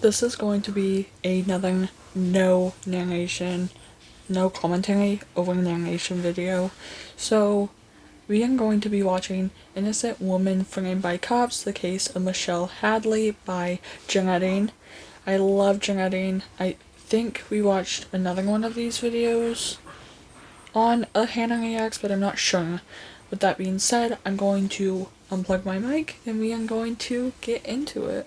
This is going to be another no narration, no commentary over narration video. So, we are going to be watching Innocent Woman Framed by Cops, the case of Michelle Hadley by Jeanette. I love Jeanette. I think we watched another one of these videos on a Hannah Reacts, but I'm not sure. With that being said, I'm going to unplug my mic and we are going to get into it.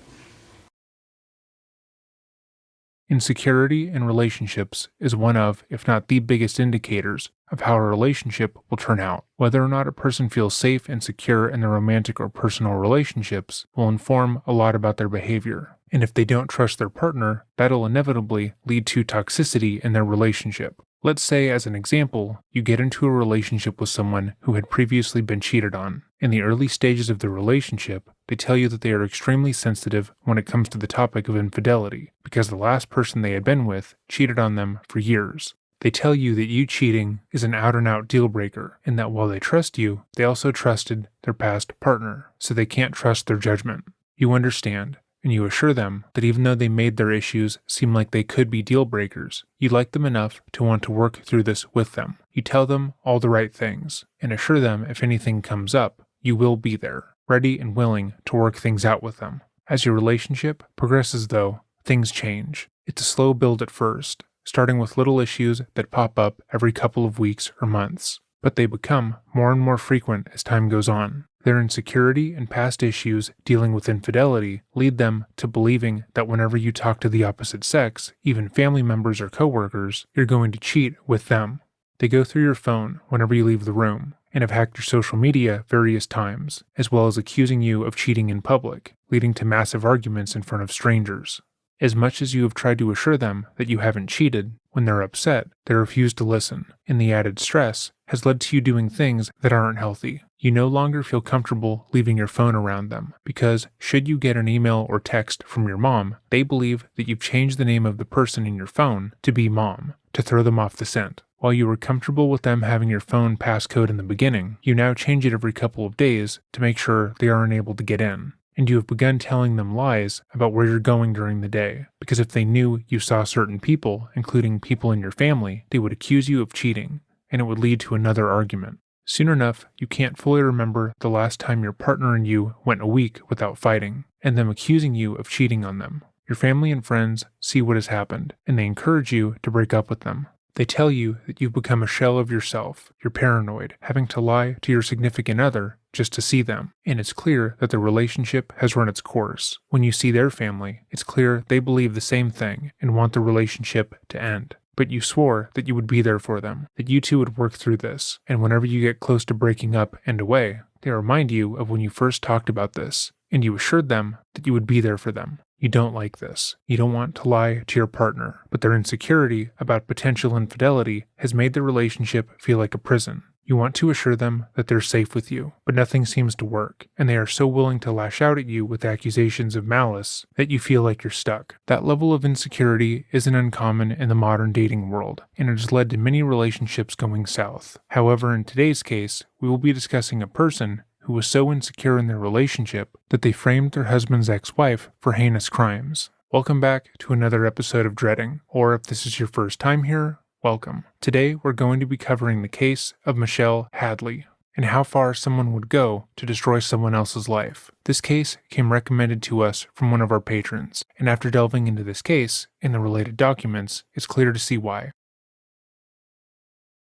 Insecurity in relationships is one of, if not the biggest indicators of how a relationship will turn out. Whether or not a person feels safe and secure in their romantic or personal relationships will inform a lot about their behavior. And if they don't trust their partner, that'll inevitably lead to toxicity in their relationship. Let's say, as an example, you get into a relationship with someone who had previously been cheated on. In the early stages of the relationship, they tell you that they are extremely sensitive when it comes to the topic of infidelity, because the last person they had been with cheated on them for years. They tell you that you cheating is an out-and-out deal breaker, and that while they trust you, they also trusted their past partner, so they can't trust their judgment. You understand, and you assure them that even though they made their issues seem like they could be deal breakers, you like them enough to want to work through this with them. You tell them all the right things, and assure them if anything comes up, you will be there, ready and willing to work things out with them. As your relationship progresses though, things change. It's a slow build at first, starting with little issues that pop up every couple of weeks or months, but they become more and more frequent as time goes on. Their insecurity and past issues dealing with infidelity lead them to believing that whenever you talk to the opposite sex, even family members or coworkers, you're going to cheat with them. They go through your phone whenever you leave the room, and have hacked your social media various times, as well as accusing you of cheating in public, leading to massive arguments in front of strangers. As much as you have tried to assure them that you haven't cheated, when they're upset, they refuse to listen, and the added stress has led to you doing things that aren't healthy. You no longer feel comfortable leaving your phone around them, because should you get an email or text from your mom, they believe that you've changed the name of the person in your phone to be Mom, to throw them off the scent. While you were comfortable with them having your phone passcode in the beginning, you now change it every couple of days to make sure they aren't able to get in. And you have begun telling them lies about where you're going during the day, because if they knew you saw certain people, including people in your family, they would accuse you of cheating, and it would lead to another argument. Soon enough, you can't fully remember the last time your partner and you went a week without fighting, and them accusing you of cheating on them. Your family and friends see what has happened, and they encourage you to break up with them. They tell you that you've become a shell of yourself, you're paranoid, having to lie to your significant other just to see them, and it's clear that the relationship has run its course. When you see their family, it's clear they believe the same thing and want the relationship to end. But you swore that you would be there for them, that you two would work through this, and whenever you get close to breaking up and away, they remind you of when you first talked about this, and you assured them that you would be there for them. You don't like this. You don't want to lie to your partner, but their insecurity about potential infidelity has made the relationship feel like a prison. You want to assure them that they're safe with you, but nothing seems to work, and they are so willing to lash out at you with accusations of malice that you feel like you're stuck. That level of insecurity isn't uncommon in the modern dating world, and it has led to many relationships going south. However, in today's case, we will be discussing a person who was so insecure in their relationship that they framed their husband's ex-wife for heinous crimes. Welcome back to another episode of Dreading, or if this is your first time here, welcome. Today we're going to be covering the case of Michelle Hadley, and how far someone would go to destroy someone else's life. This case came recommended to us from one of our patrons, and after delving into this case and the related documents, it's clear to see why.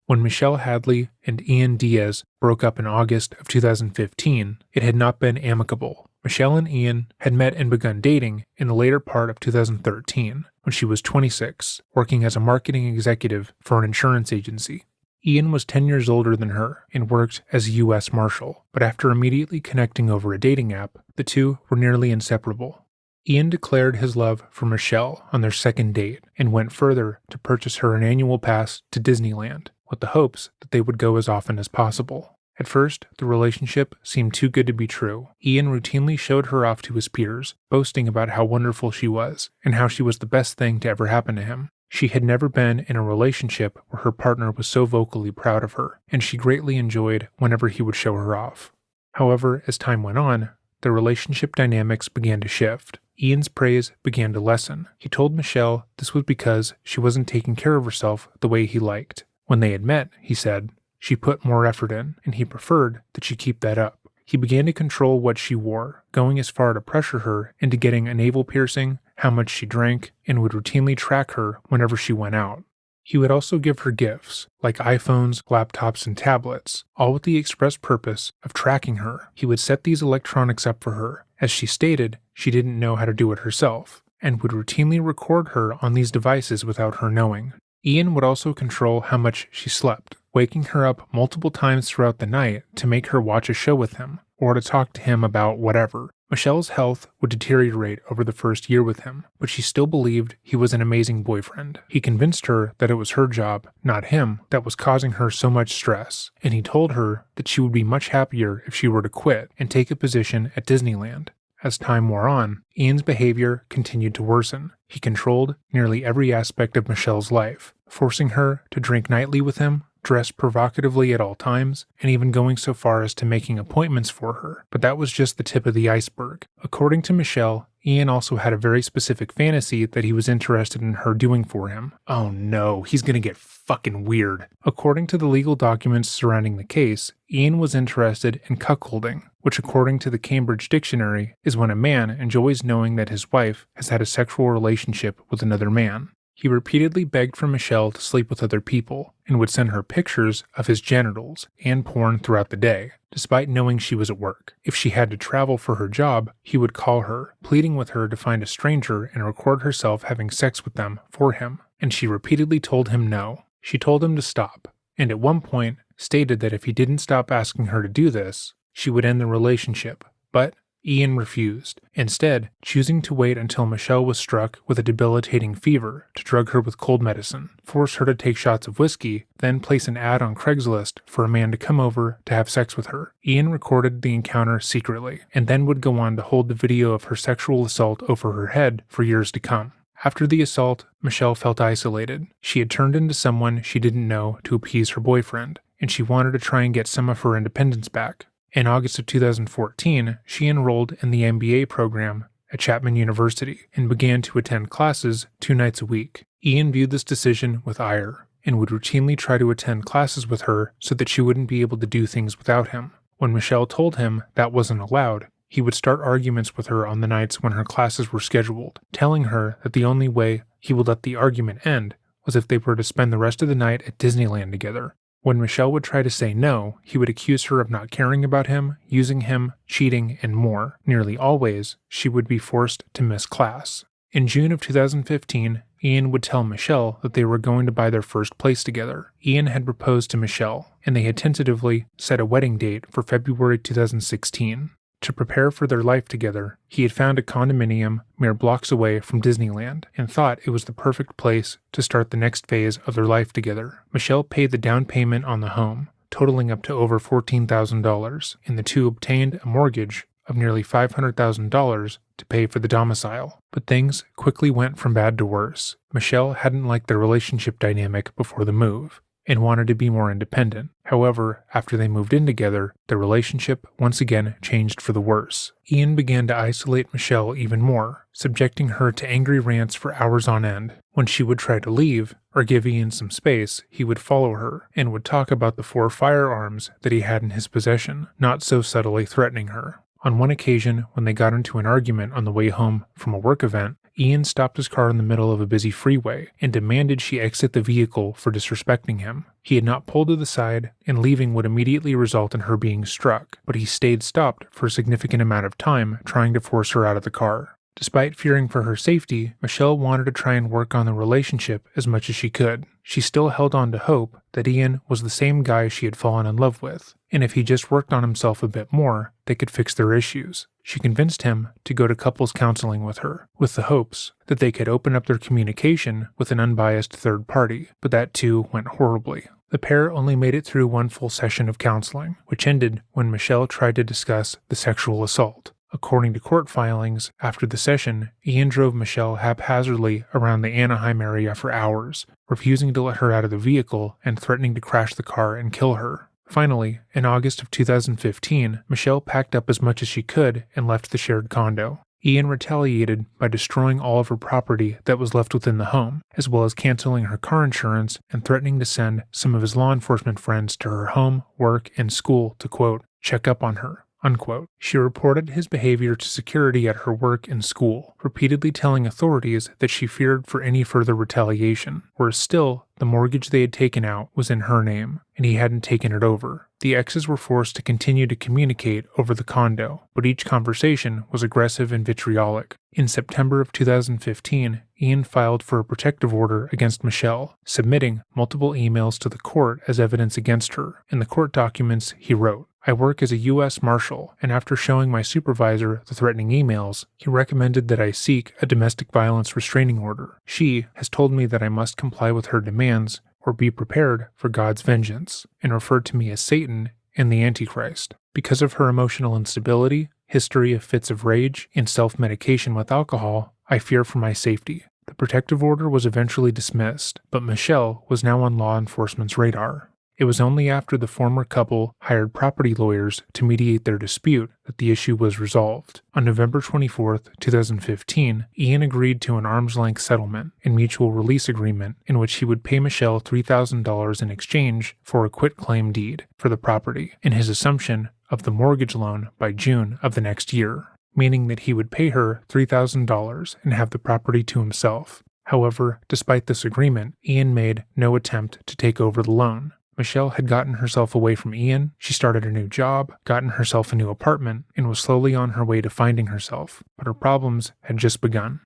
When Michelle Hadley and Ian Diaz broke up in August of 2015, it had not been amicable. Michelle and Ian had met and begun dating in the later part of 2013, when she was 26, working as a marketing executive for an insurance agency. Ian was 10 years older than her and worked as a U.S. Marshal, but after immediately connecting over a dating app, the two were nearly inseparable. Ian declared his love for Michelle on their second date and went further to purchase her an annual pass to Disneyland, with the hopes that they would go as often as possible. At first, the relationship seemed too good to be true. Ian routinely showed her off to his peers, boasting about how wonderful she was, and how she was the best thing to ever happen to him. She had never been in a relationship where her partner was so vocally proud of her, and she greatly enjoyed whenever he would show her off. However, as time went on, the relationship dynamics began to shift. Ian's praise began to lessen. He told Michelle this was because she wasn't taking care of herself the way he liked. When they had met, he said, she put more effort in, and he preferred that she keep that up. He began to control what she wore, going as far to pressure her into getting a navel piercing, how much she drank, and would routinely track her whenever she went out. He would also give her gifts, like iPhones, laptops, and tablets, all with the express purpose of tracking her. He would set these electronics up for her, as she stated she didn't know how to do it herself, and would routinely record her on these devices without her knowing. Ian would also control how much she slept, waking her up multiple times throughout the night to make her watch a show with him, or to talk to him about whatever. Michelle's health would deteriorate over the first year with him, but she still believed he was an amazing boyfriend. He convinced her that it was her job, not him, that was causing her so much stress, and he told her that she would be much happier if she were to quit and take a position at Disneyland. As time wore on, Ian's behavior continued to worsen. He controlled nearly every aspect of Michelle's life, forcing her to drink nightly with him, dress provocatively at all times, and even going so far as to making appointments for her. But that was just the tip of the iceberg. According to Michelle, Ian also had a very specific fantasy that he was interested in her doing for him. Oh no, he's gonna get fucking weird. According to the legal documents surrounding the case, Ian was interested in cuckolding, which according to the Cambridge Dictionary is when a man enjoys knowing that his wife has had a sexual relationship with another man. He repeatedly begged for Michelle to sleep with other people and would send her pictures of his genitals and porn throughout the day, despite knowing she was at work. If she had to travel for her job, he would call her, pleading with her to find a stranger and record herself having sex with them for him, and she repeatedly told him no. She told him to stop, and at one point stated that if he didn't stop asking her to do this, she would end the relationship, but Ian refused, instead choosing to wait until Michelle was struck with a debilitating fever to drug her with cold medicine, force her to take shots of whiskey, then place an ad on Craigslist for a man to come over to have sex with her. Ian recorded the encounter secretly, and then would go on to hold the video of her sexual assault over her head for years to come. After the assault, Michelle felt isolated. She had turned into someone she didn't know to appease her boyfriend, and she wanted to try and get some of her independence back. In August of 2014, she enrolled in the MBA program at Chapman University and began to attend classes 2 nights a week. Ian viewed this decision with ire and would routinely try to attend classes with her so that she wouldn't be able to do things without him. When Michelle told him that wasn't allowed, he would start arguments with her on the nights when her classes were scheduled, telling her that the only way he would let the argument end was if they were to spend the rest of the night at Disneyland together. When Michelle would try to say no, he would accuse her of not caring about him, using him, cheating, and more. Nearly always, she would be forced to miss class. In June of 2015, Ian would tell Michelle that they were going to buy their first place together. Ian had proposed to Michelle, and they had tentatively set a wedding date for February 2016. To prepare for their life together, he had found a condominium mere blocks away from Disneyland and thought it was the perfect place to start the next phase of their life together. Michelle paid the down payment on the home, totaling up to over $14,000, and the two obtained a mortgage of nearly $500,000 to pay for the domicile. But things quickly went from bad to worse. Michelle hadn't liked their relationship dynamic before the move and wanted to be more independent. However, after they moved in together, their relationship once again changed for the worse. Ian began to isolate Michelle even more, subjecting her to angry rants for hours on end. When she would try to leave, or give Ian some space, he would follow her, and would talk about the 4 firearms that he had in his possession, not so subtly threatening her. On one occasion, when they got into an argument on the way home from a work event, Ian stopped his car in the middle of a busy freeway and demanded she exit the vehicle for disrespecting him. He had not pulled to the side, and leaving would immediately result in her being struck, but he stayed stopped for a significant amount of time, trying to force her out of the car. Despite fearing for her safety, Michelle wanted to try and work on the relationship as much as she could. She still held on to hope that Ian was the same guy she had fallen in love with, and if he just worked on himself a bit more, they could fix their issues. She convinced him to go to couples counseling with her, with the hopes that they could open up their communication with an unbiased third party, but that too went horribly. The pair only made it through one full session of counseling, which ended when Michelle tried to discuss the sexual assault. According to court filings, after the session, Ian drove Michelle haphazardly around the Anaheim area for hours, refusing to let her out of the vehicle and threatening to crash the car and kill her. Finally, in August of 2015, Michelle packed up as much as she could and left the shared condo. Ian retaliated by destroying all of her property that was left within the home, as well as canceling her car insurance and threatening to send some of his law enforcement friends to her home, work, and school to, quote, check up on her, unquote. She reported his behavior to security at her work and school, repeatedly telling authorities that she feared for any further retaliation. Worse still, the mortgage they had taken out was in her name, and he hadn't taken it over. The exes were forced to continue to communicate over the condo, but each conversation was aggressive and vitriolic. In September of 2015, Ian filed for a protective order against Michelle, submitting multiple emails to the court as evidence against her. In the court documents, he wrote, I work as a U.S. Marshal, and after showing my supervisor the threatening emails, he recommended that I seek a domestic violence restraining order. She has told me that I must comply with her demands or be prepared for God's vengeance, and referred to me as Satan and the Antichrist. Because of her emotional instability, history of fits of rage, and self-medication with alcohol, I fear for my safety. The protective order was eventually dismissed, but Michelle was now on law enforcement's radar. It was only after the former couple hired property lawyers to mediate their dispute that the issue was resolved. On November 24, 2015, Ian agreed to an arm's-length settlement and mutual release agreement in which he would pay Michelle $3,000 in exchange for a quitclaim deed for the property and his assumption of the mortgage loan by June of the next year, meaning that he would pay her $3,000 and have the property to himself. However, despite this agreement, Ian made no attempt to take over the loan. Michelle had gotten herself away from Ian, she started a new job, gotten herself a new apartment, and was slowly on her way to finding herself, but her problems had just begun.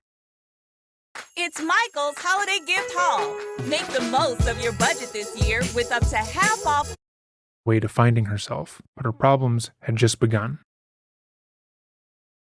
It's Michael's Holiday Gift Haul. Make the most of your budget this year with up to half off. Way to finding herself, but her problems had just begun.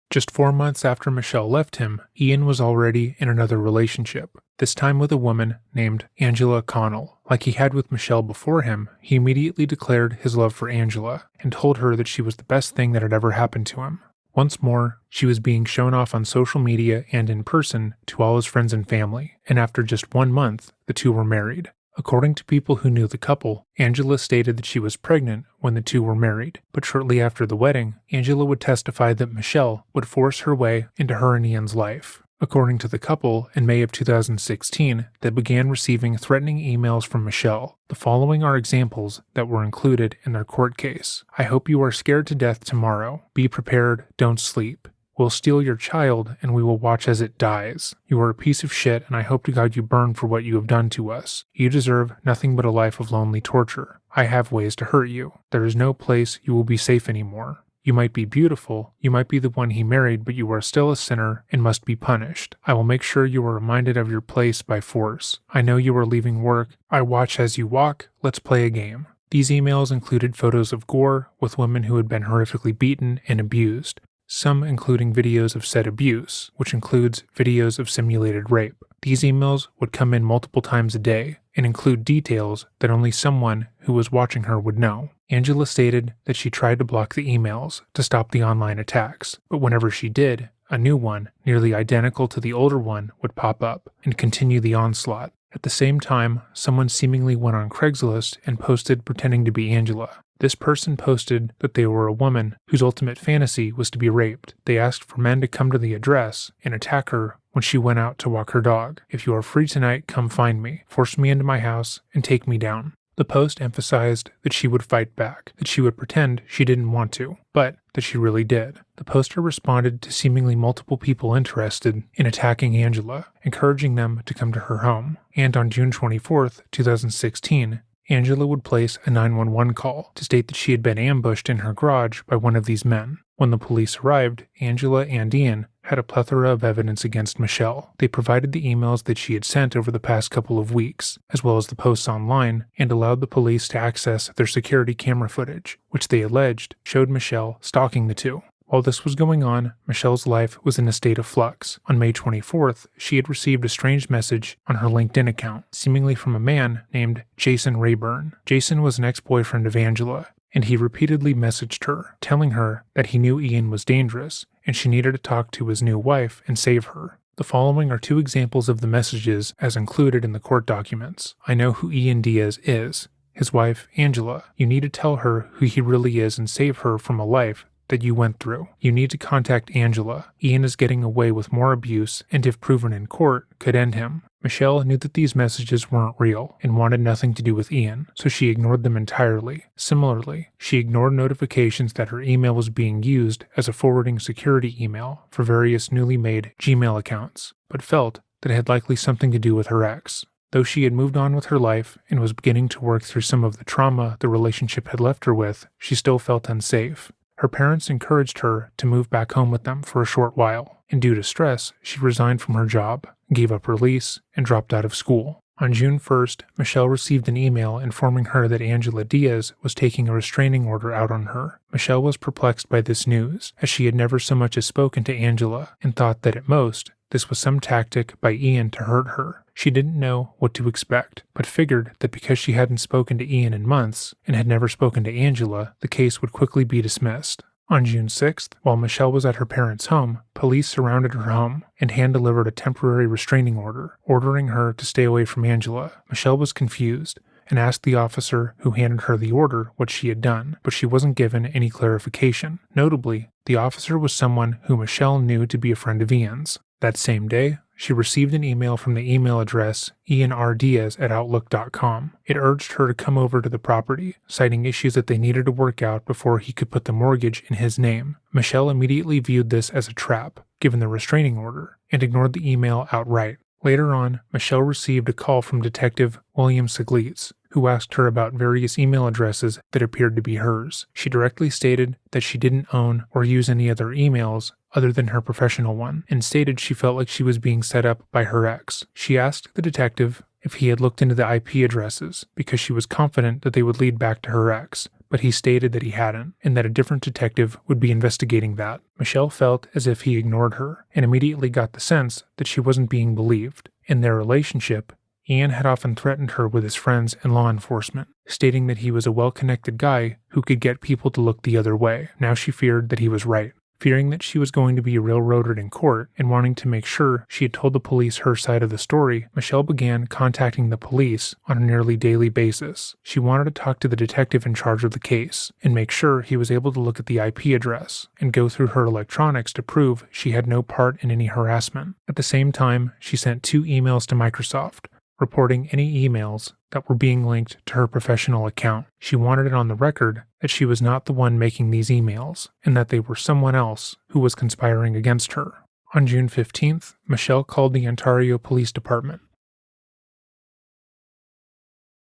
Just 4 months after Michelle left him, Ian was already in another relationship, this time with a woman named Angela Connell. Like he had with Michelle before him, he immediately declared his love for Angela and told her that she was the best thing that had ever happened to him. Once more, she was being shown off on social media and in person to all his friends and family, and after just 1 month, the two were married. According to people who knew the couple, Angela stated that she was pregnant when the two were married, but shortly after the wedding, Angela would testify that Michelle would force her way into her and Ian's life. According to the couple, in May of 2016, they began receiving threatening emails from Michelle. The following are examples that were included in their court case. I hope you are scared to death tomorrow. Be prepared, don't sleep. We'll steal your child, and we will watch as it dies. You are a piece of shit, and I hope to God you burn for what you have done to us. You deserve nothing but a life of lonely torture. I have ways to hurt you. There is no place you will be safe anymore. You might be beautiful, you might be the one he married, but you are still a sinner and must be punished. I will make sure you are reminded of your place by force. I know you are leaving work. I watch as you walk. Let's play a game. These emails included photos of gore with women who had been horrifically beaten and abused, some including videos of said abuse, which includes videos of simulated rape. These emails would come in multiple times a day and include details that only someone who was watching her would know. Angela stated that she tried to block the emails to stop the online attacks, but whenever she did, a new one, nearly identical to the older one, would pop up and continue the onslaught. At the same time, someone seemingly went on Craigslist and posted pretending to be Angela. This person posted that they were a woman whose ultimate fantasy was to be raped. They asked for men to come to the address and attack her when she went out to walk her dog. If you are free tonight, come find me, force me into my house, and take me down. The post emphasized that she would fight back, that she would pretend she didn't want to, but that she really did. The poster responded to seemingly multiple people interested in attacking Angela, encouraging them to come to her home. And on June 24, 2016, Angela would place a 911 call to state that she had been ambushed in her garage by one of these men. When the police arrived, Angela and Ian had a plethora of evidence against Michelle. They provided the emails that she had sent over the past couple of weeks, as well as the posts online, and allowed the police to access their security camera footage, which they alleged showed Michelle stalking the two. While this was going on, Michelle's life was in a state of flux. On May 24th, she had received a strange message on her LinkedIn account, seemingly from a man named Jason Rayburn. Jason was an ex-boyfriend of Angela, and he repeatedly messaged her, telling her that he knew Ian was dangerous, and she needed to talk to his new wife and save her. The following are two examples of the messages as included in the court documents. I know who Ian Diaz is. His wife, Angela. You need to tell her who he really is and save her from a life that you went through. You need to contact Angela. Ian is getting away with more abuse and if proven in court, could end him. Michelle knew that these messages weren't real and wanted nothing to do with Ian, so she ignored them entirely. Similarly, she ignored notifications that her email was being used as a forwarding security email for various newly made Gmail accounts, but felt that it had likely something to do with her ex. Though she had moved on with her life and was beginning to work through some of the trauma the relationship had left her with, she still felt unsafe. Her parents encouraged her to move back home with them for a short while, and due to stress, she resigned from her job, gave up her lease, and dropped out of school. On June 1st, Michelle received an email informing her that Angela Diaz was taking a restraining order out on her. Michelle was perplexed by this news, as she had never so much as spoken to Angela, and thought that at most, this was some tactic by Ian to hurt her. She didn't know what to expect, but figured that because she hadn't spoken to Ian in months, and had never spoken to Angela, the case would quickly be dismissed. On June 6th, while Michelle was at her parents' home, police surrounded her home and hand-delivered a temporary restraining order, ordering her to stay away from Angela. Michelle was confused and asked the officer who handed her the order what she had done, but she wasn't given any clarification. Notably, the officer was someone who Michelle knew to be a friend of Ian's. That same day, she received an email from the email address ianrdiaz@outlook.com. It urged her to come over to the property, citing issues that they needed to work out before he could put the mortgage in his name. Michelle immediately viewed this as a trap, given the restraining order, and ignored the email outright. Later on, Michelle received a call from Detective William Siglitz, who asked her about various email addresses that appeared to be hers. She directly stated that she didn't own or use any other emails other than her professional one, and stated she felt like she was being set up by her ex. She asked the detective if he had looked into the IP addresses, because she was confident that they would lead back to her ex, but he stated that he hadn't, and that a different detective would be investigating that. Michelle felt as if he ignored her, and immediately got the sense that she wasn't being believed. In their relationship, Ian had often threatened her with his friends and law enforcement, stating that he was a well-connected guy who could get people to look the other way. Now she feared that he was right. Fearing that she was going to be railroaded in court and wanting to make sure she had told the police her side of the story, Michelle began contacting the police on a nearly daily basis. She wanted to talk to the detective in charge of the case and make sure he was able to look at the IP address and go through her electronics to prove she had no part in any harassment. At the same time, she sent 2 emails to Microsoft, reporting any emails that were being linked to her professional account. She wanted it on the record that she was not the one making these emails, and that they were someone else who was conspiring against her. On June 15th, Michelle called the Ontario Police Department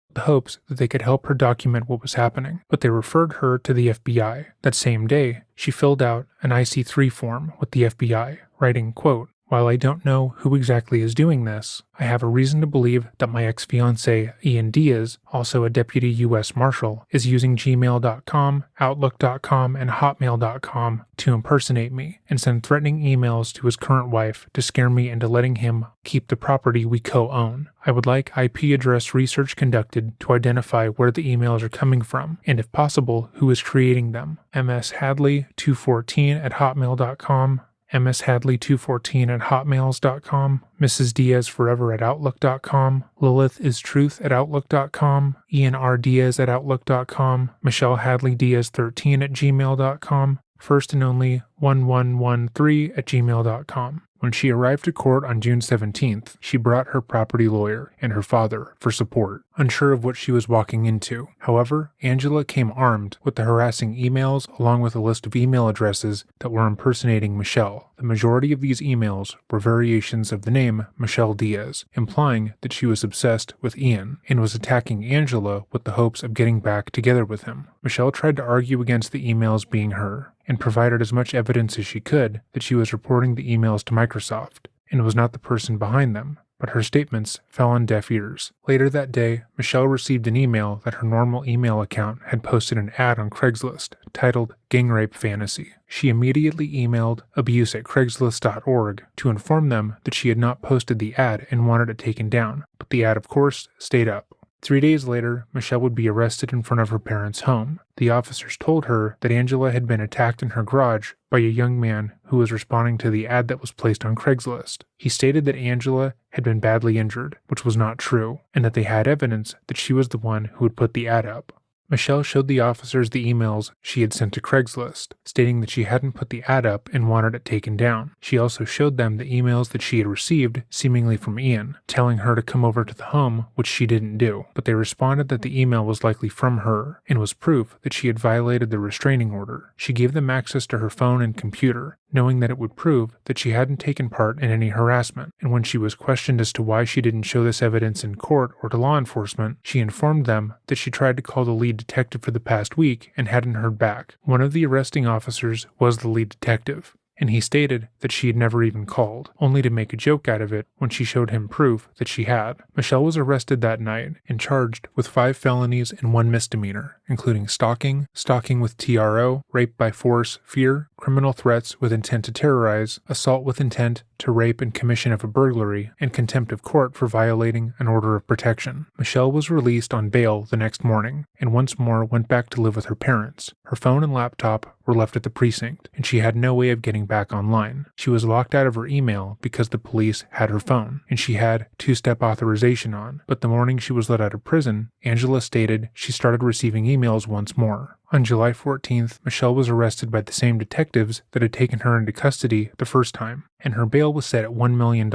with the hopes that they could help her document what was happening, but they referred her to the FBI. That same day, she filled out an IC3 form with the FBI, writing, quote, "While I don't know who exactly is doing this, I have a reason to believe that my ex-fiancé, Ian Diaz, also a deputy U.S. Marshal, is using gmail.com, outlook.com, and hotmail.com to impersonate me and send threatening emails to his current wife to scare me into letting him keep the property we co-own. I would like IP address research conducted to identify where the emails are coming from, and if possible, who is creating them. mshadley214@hotmail.com, mshadley214@hotmails.com, Mrs. Diaz Forever@outlook.com, LilithIsTruth@outlook.com, Ian R. Diaz@outlook.com, Michelle Hadley Diaz13@gmail.com, first and only 1113@gmail.com. When she arrived to court on June 17th, she brought her property lawyer and her father for support, unsure of what she was walking into. However, Angela came armed with the harassing emails along with a list of email addresses that were impersonating Michelle. The majority of these emails were variations of the name Michelle Diaz, implying that she was obsessed with Ian and was attacking Angela with the hopes of getting back together with him. Michelle tried to argue against the emails being her, and provided as much evidence as she could that she was reporting the emails to Microsoft and was not the person behind them, but her statements fell on deaf ears. Later that day, Michelle received an email that her normal email account had posted an ad on Craigslist titled Gang Rape Fantasy. She immediately emailed abuse@craigslist.org to inform them that she had not posted the ad and wanted it taken down, but the ad, of course, stayed up. 3 days later, Michelle would be arrested in front of her parents' home. The officers told her that Angela had been attacked in her garage by a young man who was responding to the ad that was placed on Craigslist. He stated that Angela had been badly injured, which was not true, and that they had evidence that she was the one who had put the ad up. Michelle showed the officers the emails she had sent to Craigslist, stating that she hadn't put the ad up and wanted it taken down. She also showed them the emails that she had received, seemingly from Ian, telling her to come over to the home, which she didn't do, but they responded that the email was likely from her and was proof that she had violated the restraining order. She gave them access to her phone and computer, knowing that it would prove that she hadn't taken part in any harassment, and when she was questioned as to why she didn't show this evidence in court or to law enforcement, she informed them that she tried to call the lead detective for the past week and hadn't heard back. One of the arresting officers was the lead detective, and he stated that she had never even called, only to make a joke out of it when she showed him proof that she had. Michelle was arrested that night and charged with 5 felonies and 1 misdemeanor, including stalking, stalking with TRO, rape by force, fear, criminal threats with intent to terrorize, assault with intent to rape and commission of a burglary, and contempt of court for violating an order of protection. Michelle was released on bail the next morning, and once more went back to live with her parents. Her phone and laptop were left at the precinct, and she had no way of getting back online. She was locked out of her email because the police had her phone, and she had 2-step authorization on, but the morning she was let out of prison, Angela stated she started receiving emails once more. On July 14th, Michelle was arrested by the same detectives that had taken her into custody the first time, and her bail was set at $1 million,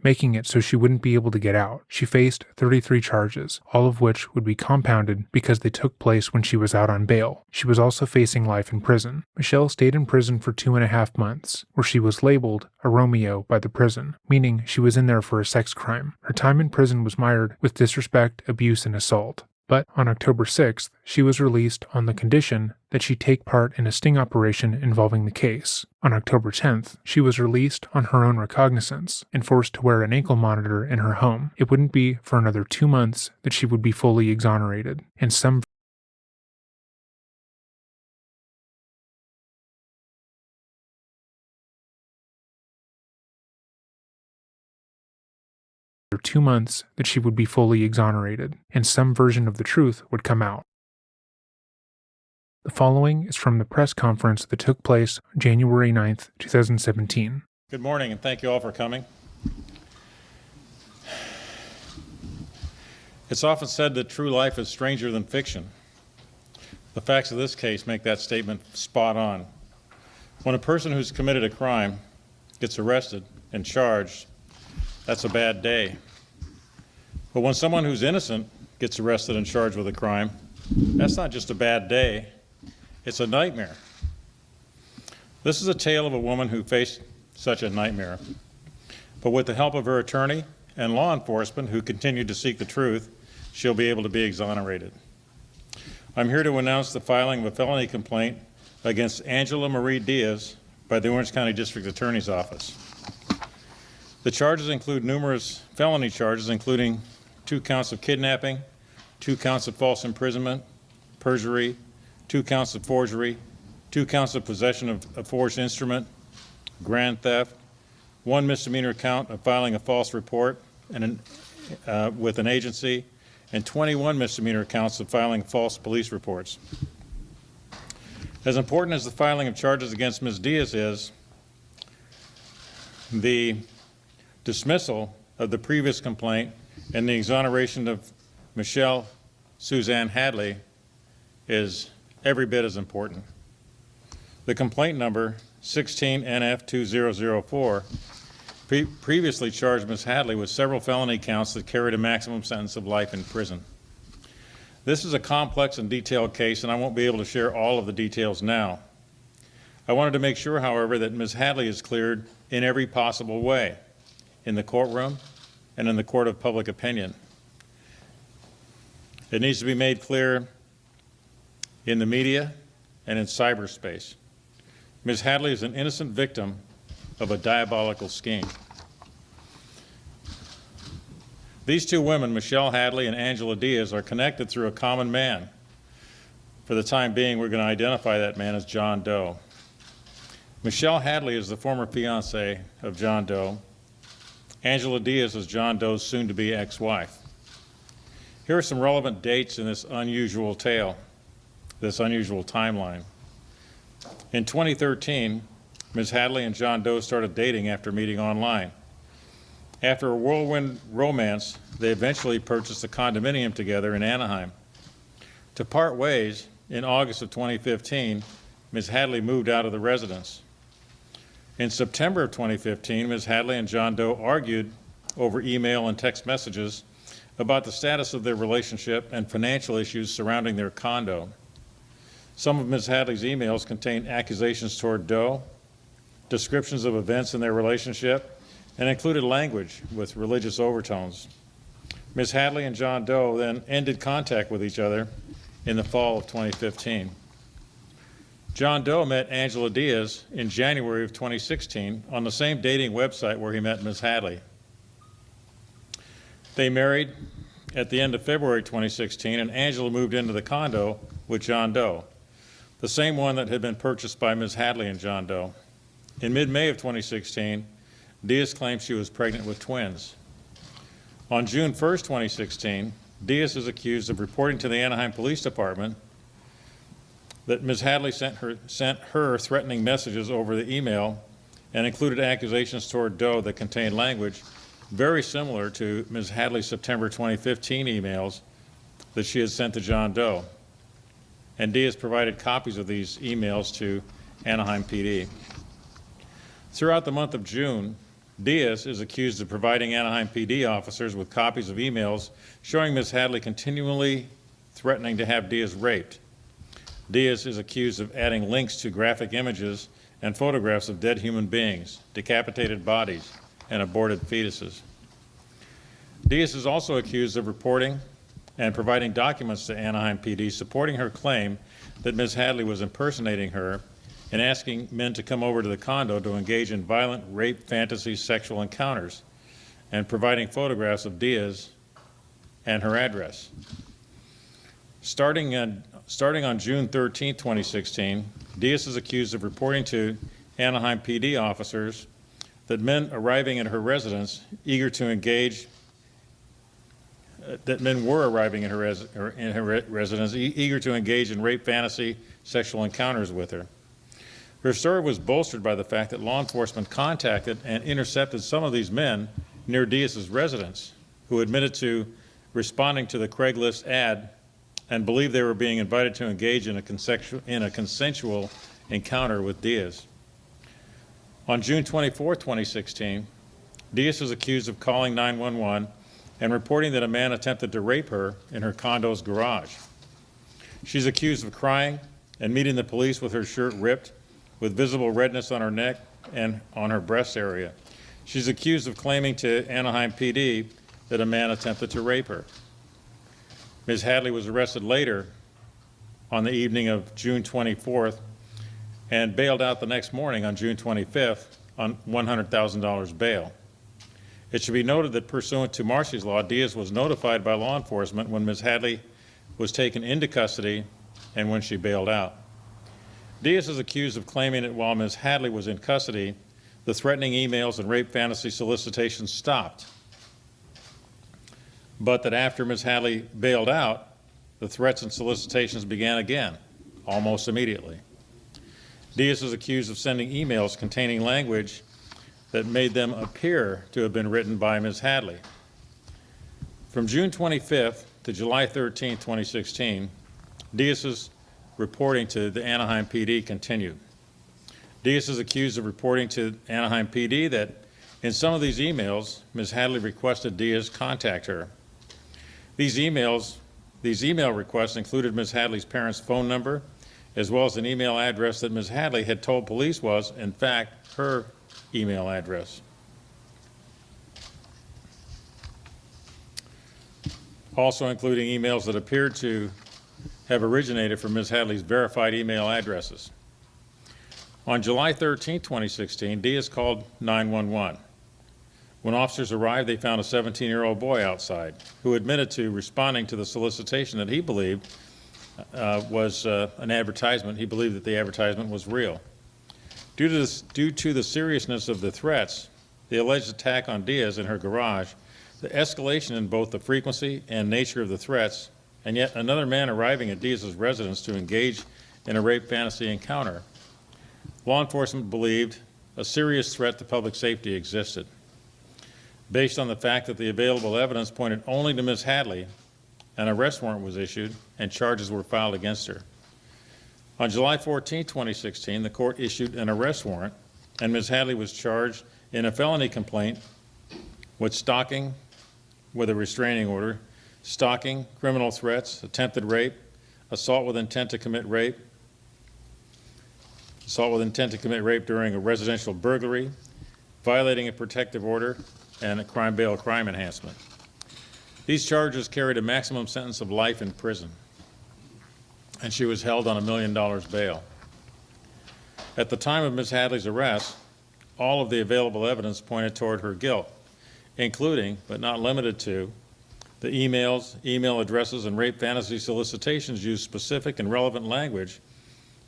making it so she wouldn't be able to get out. She faced 33 charges, all of which would be compounded because they took place when she was out on bail. She was also facing life in prison. Michelle stayed in prison for 2.5 months, where she was labeled a Romeo by the prison, meaning she was in there for a sex crime. Her time in prison was mired with disrespect, abuse, and assault. But on October 6th, she was released on the condition that she take part in a sting operation involving the case. On October 10th, she was released on her own recognizance and forced to wear an ankle monitor in her home. It wouldn't be for another 2 months that she would be fully exonerated, and some version of the truth would come out. The following is from the press conference that took place January 9th, 2017. Good morning, and thank you all for coming. It's often said that true life is stranger than fiction. The facts of this case make that statement spot on. When a person who's committed a crime gets arrested and charged, that's a bad day. But when someone who's innocent gets arrested and charged with a crime, that's not just a bad day, it's a nightmare. This is a tale of a woman who faced such a nightmare. But with the help of her attorney and law enforcement who continue to seek the truth, she'll be able to be exonerated. I'm here to announce the filing of a felony complaint against Angela Marie Diaz by the Orange County District Attorney's Office. The charges include numerous felony charges, including 2 counts of kidnapping, 2 counts of false imprisonment, perjury, 2 counts of forgery, 2 counts of possession of a forged instrument, grand theft, 1 misdemeanor count of filing a false report with an agency, and 21 misdemeanor counts of filing false police reports. As important as the filing of charges against Ms. Diaz is, the dismissal of the previous complaint and the exoneration of Michelle Suzanne Hadley is every bit as important. The complaint number 16NF2004 previously charged Ms. Hadley with several felony counts that carried a maximum sentence of life in prison. This is a complex and detailed case, and I won't be able to share all of the details now. I wanted to make sure, however, that Ms. Hadley is cleared in every possible way, in the courtroom and in the court of public opinion. It needs to be made clear in the media and in cyberspace. Ms. Hadley is an innocent victim of a diabolical scheme. These 2 women, Michelle Hadley and Angela Diaz, are connected through a common man. For the time being, we're going to identify that man as John Doe. Michelle Hadley is the former fiancée of John Doe. Angela Diaz is John Doe's soon-to-be ex-wife. Here are some relevant dates in this unusual tale, this unusual timeline. In 2013, Ms. Hadley and John Doe started dating after meeting online. After a whirlwind romance, they eventually purchased a condominium together in Anaheim. To part ways, in August of 2015, Ms. Hadley moved out of the residence. In September of 2015, Ms. Hadley and John Doe argued over email and text messages about the status of their relationship and financial issues surrounding their condo. Some of Ms. Hadley's emails contained accusations toward Doe, descriptions of events in their relationship, and included language with religious overtones. Ms. Hadley and John Doe then ended contact with each other in the fall of 2015. John Doe met Angela Diaz in January of 2016 on the same dating website where he met Ms. Hadley. They married at the end of February 2016, and Angela moved into the condo with John Doe, the same one that had been purchased by Ms. Hadley and John Doe. In mid-May of 2016, Diaz claimed she was pregnant with twins. On June 1st, 2016, Diaz is accused of reporting to the Anaheim Police Department that Ms. Hadley sent her threatening messages over the email and included accusations toward Doe that contained language very similar to Ms. Hadley's September 2015 emails that she had sent to John Doe. And Diaz provided copies of these emails to Anaheim PD. Throughout the month of June, Diaz is accused of providing Anaheim PD officers with copies of emails showing Ms. Hadley continually threatening to have Diaz raped. Diaz is accused of adding links to graphic images and photographs of dead human beings, decapitated bodies, and aborted fetuses. Diaz is also accused of reporting and providing documents to Anaheim PD supporting her claim that Ms. Hadley was impersonating her and asking men to come over to the condo to engage in violent rape fantasy sexual encounters, and providing photographs of Diaz and her address. Starting on June 13, 2016, Diaz is accused of reporting to Anaheim PD officers that men arriving at her residence eager to engage that men were arriving in her residence eager to engage in rape fantasy sexual encounters with her. Her story was bolstered by the fact that law enforcement contacted and intercepted some of these men near Diaz's residence, who admitted to responding to the Craigslist ad and believed they were being invited to engage in a consensual encounter with Diaz. On June 24, 2016, Diaz is accused of calling 911 and reporting that a man attempted to rape her in her condo's garage. She's accused of crying and meeting the police with her shirt ripped, with visible redness on her neck and on her breast area. She's accused of claiming to Anaheim PD that a man attempted to rape her. Ms. Hadley was arrested later on the evening of June 24th and bailed out the next morning on June 25th on $100,000 bail. It should be noted that pursuant to Marcy's Law, Diaz was notified by law enforcement when Ms. Hadley was taken into custody and when she bailed out. Diaz is accused of claiming that while Ms. Hadley was in custody, the threatening emails and rape fantasy solicitations stopped, but that after Ms. Hadley bailed out, the threats and solicitations began again, almost immediately. Diaz is accused of sending emails containing language that made them appear to have been written by Ms. Hadley. From June 25th to July 13, 2016, Diaz's reporting to the Anaheim PD continued. Diaz is accused of reporting to Anaheim PD that in some of these emails, Ms. Hadley requested Diaz contact her. These email requests included Ms. Hadley's parents' phone number, as well as an email address that Ms. Hadley had told police was, in fact, her email address. Also including emails that appeared to have originated from Ms. Hadley's verified email addresses. On July 13, 2016, Diaz called 911. When officers arrived, they found a 17-year-old boy outside who admitted to responding to the solicitation that he believed was an advertisement. He believed that the advertisement was real. Due to the seriousness of the threats, the alleged attack on Diaz in her garage, the escalation in both the frequency and nature of the threats, and yet another man arriving at Diaz's residence to engage in a rape fantasy encounter, law enforcement believed a serious threat to public safety existed. Based on the fact that the available evidence pointed only to Ms. Hadley, An arrest warrant was issued, and charges were filed against her. On July 14, 2016, the court issued an arrest warrant, and Ms. Hadley was charged in a felony complaint with stalking with a restraining order, stalking, criminal threats, attempted rape, assault with intent to commit rape, assault with intent to commit rape during a residential burglary, violating a protective order, and a crime bail crime enhancement. These charges carried a maximum sentence of life in prison, and she was held on $1 million bail. At the time of Ms. Hadley's arrest, all of the available evidence pointed toward her guilt, including, but not limited to, the emails, email addresses, and rape fantasy solicitations used specific and relevant language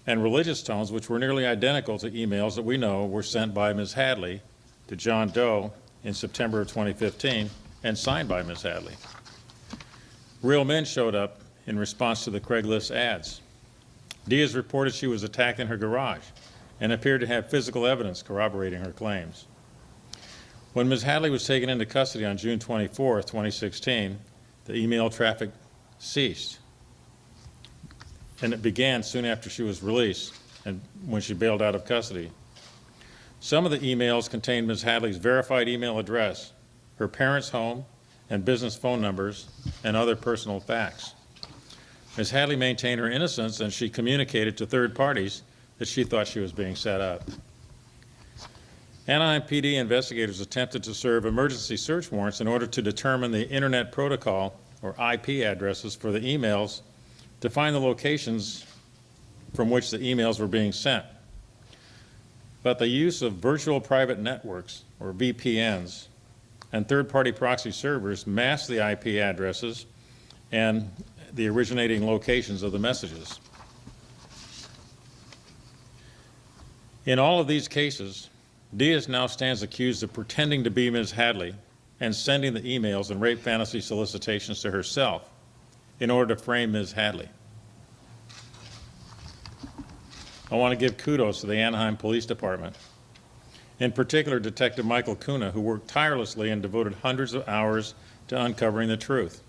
and religious tones which were nearly identical to emails that we know were sent by Ms. Hadley to John Doe in September of 2015 and signed by Ms. Hadley. Real men showed up in response to the Craigslist ads. Diaz reported she was attacked in her garage and appeared to have physical evidence corroborating her claims. When Ms. Hadley was taken into custody on June 24, 2016, the email traffic ceased. And it began soon after she was released and when she bailed out of custody. Some of the emails contained Ms. Hadley's verified email address, her parents' home, and business phone numbers, and other personal facts. Ms. Hadley maintained her innocence, and she communicated to third parties that she thought she was being set up. Anaheim PD investigators attempted to serve emergency search warrants in order to determine the Internet Protocol, or IP addresses, for the emails to find the locations from which the emails were being sent. But the use of virtual private networks, or VPNs, and third-party proxy servers masked the IP addresses and the originating locations of the messages. In all of these cases, Diaz now stands accused of pretending to be Ms. Hadley and sending the emails and rape fantasy solicitations to herself in order to frame Ms. Hadley. I want to give kudos to the Anaheim Police Department, in particular Detective Michael Kuna, who worked tirelessly and devoted hundreds of hours to uncovering the truth.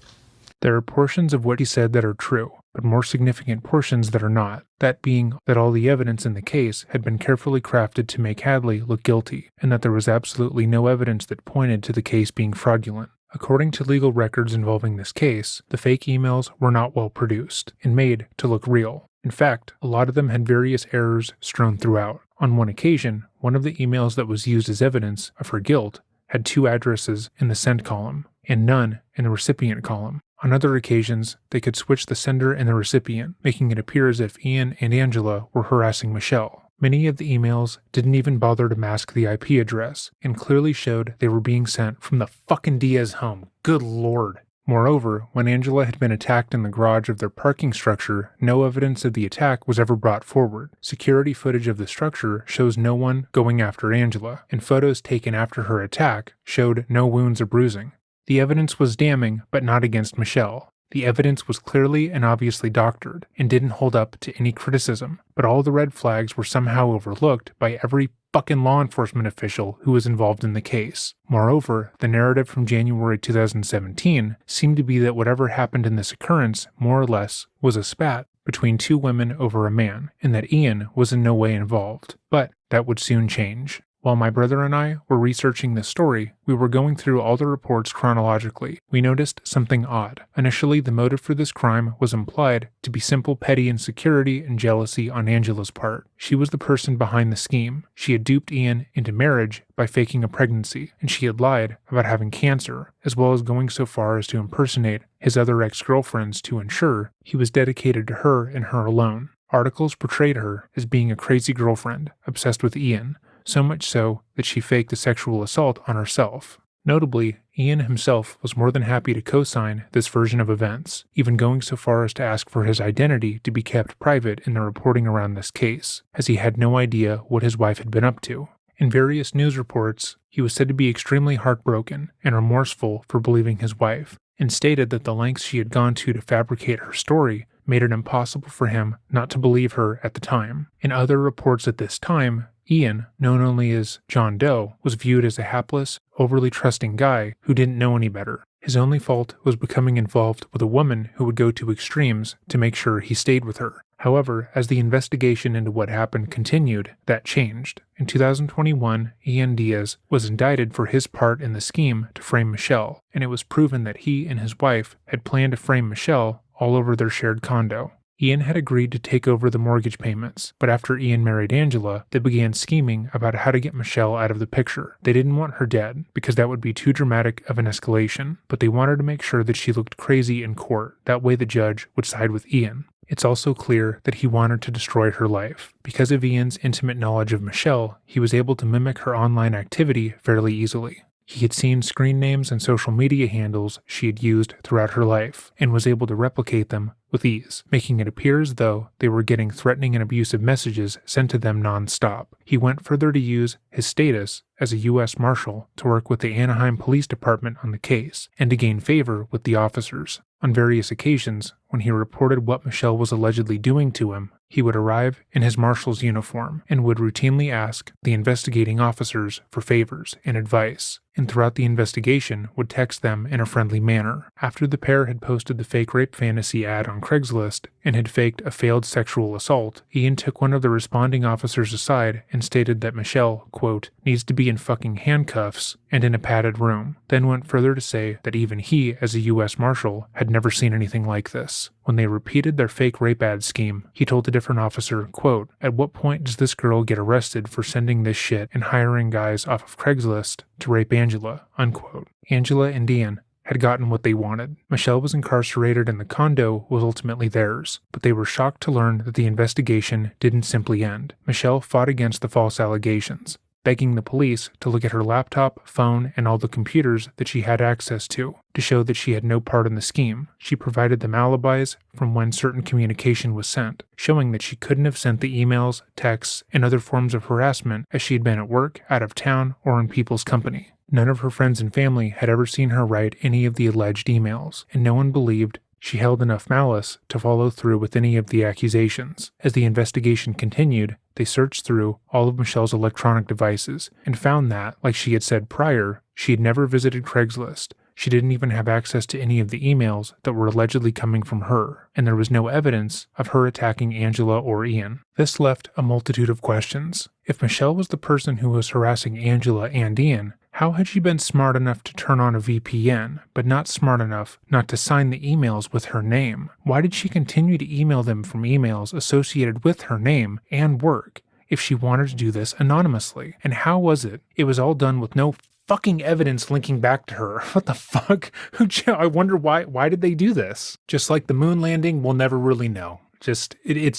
There are portions of what he said that are true, but more significant portions that are not, that being that all the evidence in the case had been carefully crafted to make Hadley look guilty, and that there was absolutely no evidence that pointed to the case being fraudulent. According to legal records involving this case, the fake emails were not well produced and made to look real. In fact, a lot of them had various errors strewn throughout. On one occasion, one of the emails that was used as evidence of her guilt had 2 addresses in the sent column and none in the recipient column. On other occasions, they could switch the sender and the recipient, making it appear as if Ian and Angela were harassing Michelle. Many of the emails didn't even bother to mask the IP address and clearly showed they were being sent from the fucking Diaz home. Good lord. Moreover, when Angela had been attacked in the garage of their parking structure, no evidence of the attack was ever brought forward. Security footage of the structure shows no one going after Angela, and photos taken after her attack showed no wounds or bruising. The evidence was damning, but not against Michelle. The evidence was clearly and obviously doctored, and didn't hold up to any criticism, but all the red flags were somehow overlooked by every fucking law enforcement official who was involved in the case. Moreover, the narrative from January 2017 seemed to be that whatever happened in this occurrence, more or less, was a spat between 2 women over a man, and that Ian was in no way involved. But that would soon change. While my brother and I were researching this story, we were going through all the reports chronologically. We noticed something odd. Initially, the motive for this crime was implied to be simple petty insecurity and jealousy on Angela's part. She was the person behind the scheme. She had duped Ian into marriage by faking a pregnancy, and she had lied about having cancer, as well as going so far as to impersonate his other ex-girlfriends to ensure he was dedicated to her and her alone. Articles portrayed her as being a crazy girlfriend, obsessed with Ian, so much so that she faked a sexual assault on herself. Notably, Ian himself was more than happy to co-sign this version of events, even going so far as to ask for his identity to be kept private in the reporting around this case, as he had no idea what his wife had been up to. In various news reports, he was said to be extremely heartbroken and remorseful for believing his wife, and stated that the lengths she had gone to fabricate her story made it impossible for him not to believe her at the time. In other reports at this time, Ian, known only as John Doe, was viewed as a hapless, overly trusting guy who didn't know any better. His only fault was becoming involved with a woman who would go to extremes to make sure he stayed with her. However, as the investigation into what happened continued, that changed. In 2021, Ian Diaz was indicted for his part in the scheme to frame Michelle, and it was proven that he and his wife had planned to frame Michelle all over their shared condo. Ian had agreed to take over the mortgage payments, but after Ian married Angela, they began scheming about how to get Michelle out of the picture. They didn't want her dead, because that would be too dramatic of an escalation, but they wanted to make sure that she looked crazy in court. That way the judge would side with Ian. It's also clear that he wanted to destroy her life. Because of Ian's intimate knowledge of Michelle, he was able to mimic her online activity fairly easily. He had seen screen names and social media handles she had used throughout her life, and was able to replicate them with ease, making it appear as though they were getting threatening and abusive messages sent to them non-stop. He went further to use his status as a U.S. Marshal to work with the Anaheim Police Department on the case, and to gain favor with the officers. On various occasions, when he reported what Michelle was allegedly doing to him, he would arrive in his marshal's uniform and would routinely ask the investigating officers for favors and advice, and throughout the investigation would text them in a friendly manner. After the pair had posted the fake rape fantasy ad on Craigslist and had faked a failed sexual assault, Ian took one of the responding officers aside and stated that Michelle, quote, needs to be in fucking handcuffs and in a padded room, then went further to say that even he, as a U.S. Marshal, had never seen anything like this. When they repeated their fake rape ad scheme, he told a different officer, quote, at what point does this girl get arrested for sending this shit and hiring guys off of Craigslist to rape Angela, unquote. Angela and Ian had gotten what they wanted. Michelle was incarcerated and the condo was ultimately theirs, but they were shocked to learn that the investigation didn't simply end. Michelle fought against the false allegations, begging the police to look at her laptop, phone, and all the computers that she had access to show that she had no part in the scheme. She provided them alibis from when certain communication was sent, showing that she couldn't have sent the emails, texts, and other forms of harassment as she had been at work, out of town, or in people's company. None of her friends and family had ever seen her write any of the alleged emails, and no one believed she held enough malice to follow through with any of the accusations. As the investigation continued, they searched through all of Michelle's electronic devices and found that, like she had said prior, she had never visited Craigslist. She didn't even have access to any of the emails that were allegedly coming from her, and there was no evidence of her attacking Angela or Ian. This left a multitude of questions. If Michelle was the person who was harassing Angela and Ian, how had she been smart enough to turn on a VPN, but not smart enough not to sign the emails with her name? Why did she continue to email them from emails associated with her name and work if she wanted to do this anonymously? And how was it? It was all done with no fucking evidence linking back to her. What the fuck? I wonder why did they do this? Just like the moon landing, we'll never really know. It's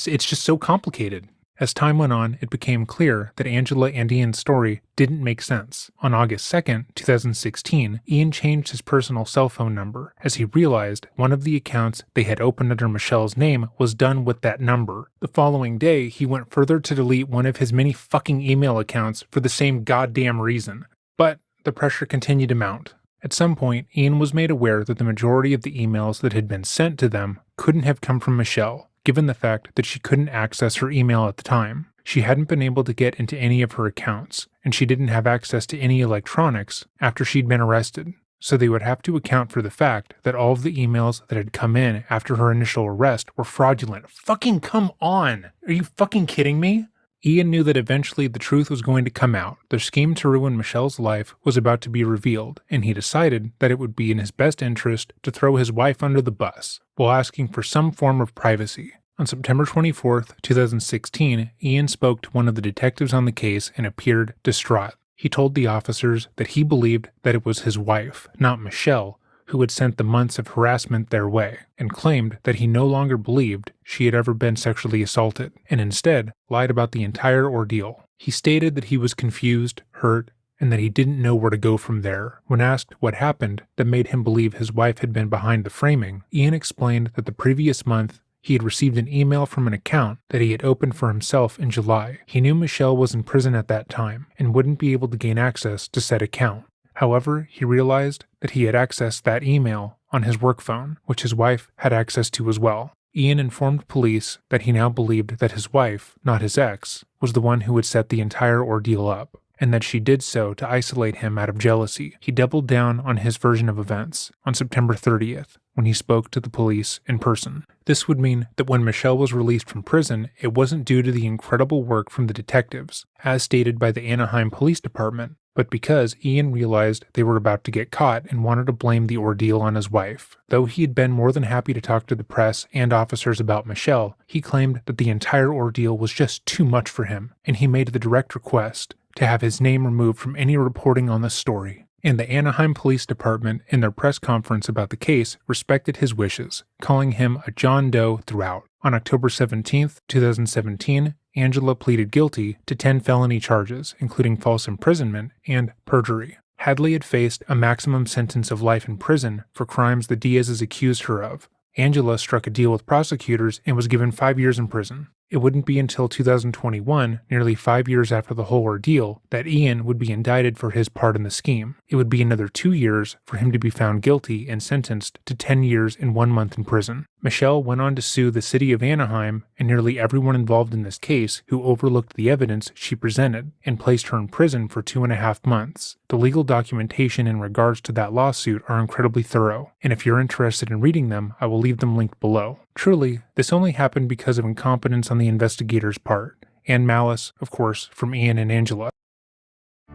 just so complicated. As time went on, it became clear that Angela and Ian's story didn't make sense. On August 2nd, 2016, Ian changed his personal cell phone number as he realized one of the accounts they had opened under Michelle's name was done with that number. The following day, he went further to delete one of his many fucking email accounts for the same goddamn reason. But the pressure continued to mount. At some point, Ian was made aware that the majority of the emails that had been sent to them couldn't have come from Michelle, given the fact that she couldn't access her email at the time. She hadn't been able to get into any of her accounts, and she didn't have access to any electronics after she'd been arrested. So they would have to account for the fact that all of the emails that had come in after her initial arrest were fraudulent. Fucking come on! Are you fucking kidding me? Ian knew that eventually the truth was going to come out. Their scheme to ruin Michelle's life was about to be revealed, and he decided that it would be in his best interest to throw his wife under the bus, while asking for some form of privacy. On September 24th, 2016, Ian spoke to one of the detectives on the case and appeared distraught. He told the officers that he believed that it was his wife, not Michelle, who had sent the months of harassment their way, and claimed that he no longer believed she had ever been sexually assaulted, and instead lied about the entire ordeal. He stated that he was confused, hurt, and that he didn't know where to go from there. When asked what happened that made him believe his wife had been behind the framing, Ian explained that the previous month he had received an email from an account that he had opened for himself in July. He knew Michelle was in prison at that time and wouldn't be able to gain access to said account. However, he realized that he had accessed that email on his work phone, which his wife had access to as well. Ian informed police that he now believed that his wife, not his ex, was the one who had set the entire ordeal up. and that she did so to isolate him out of jealousy. He doubled down on his version of events on September 30th, when he spoke to the police in person. This would mean that when Michelle was released from prison, it wasn't due to the incredible work from the detectives, as stated by the Anaheim Police Department, but because Ian realized they were about to get caught and wanted to blame the ordeal on his wife. Though he had been more than happy to talk to the press and officers about Michelle, he claimed that the entire ordeal was just too much for him, and he made the direct request to have his name removed from any reporting on this story. And the Anaheim Police Department, in their press conference about the case, respected his wishes, calling him a John Doe throughout. On October 17, 2017, Angela pleaded guilty to 10 felony charges, including false imprisonment and perjury. Hadley had faced a maximum sentence of life in prison for crimes the Diazes accused her of. Angela struck a deal with prosecutors and was given 5 years in prison. It wouldn't be until 2021, nearly 5 years after the whole ordeal, that Ian would be indicted for his part in the scheme. It would be another 2 years for him to be found guilty and sentenced to 10 years and 1 month in prison. Michelle went on to sue the city of Anaheim and nearly everyone involved in this case who overlooked the evidence she presented and placed her in prison for 2.5 months. The legal documentation in regards to that lawsuit are incredibly thorough, and if you're interested in reading them, I will leave them linked below. Truly, this only happened because of incompetence on the investigator's part, and malice, of course, from Ian and Angela.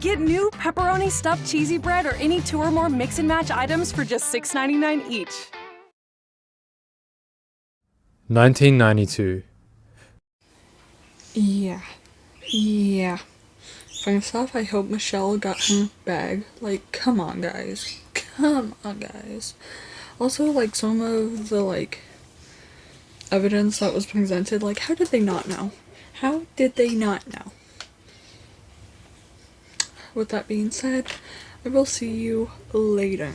Get new pepperoni stuffed cheesy bread or any 2 or more mix and match items for just $6.99 each. 1992. Yeah. First off, I hope Michelle got her bag. Like, come on, guys. Also, like, some of the, like, evidence that was presented, like, how did they not know? With that being said, I will see you later.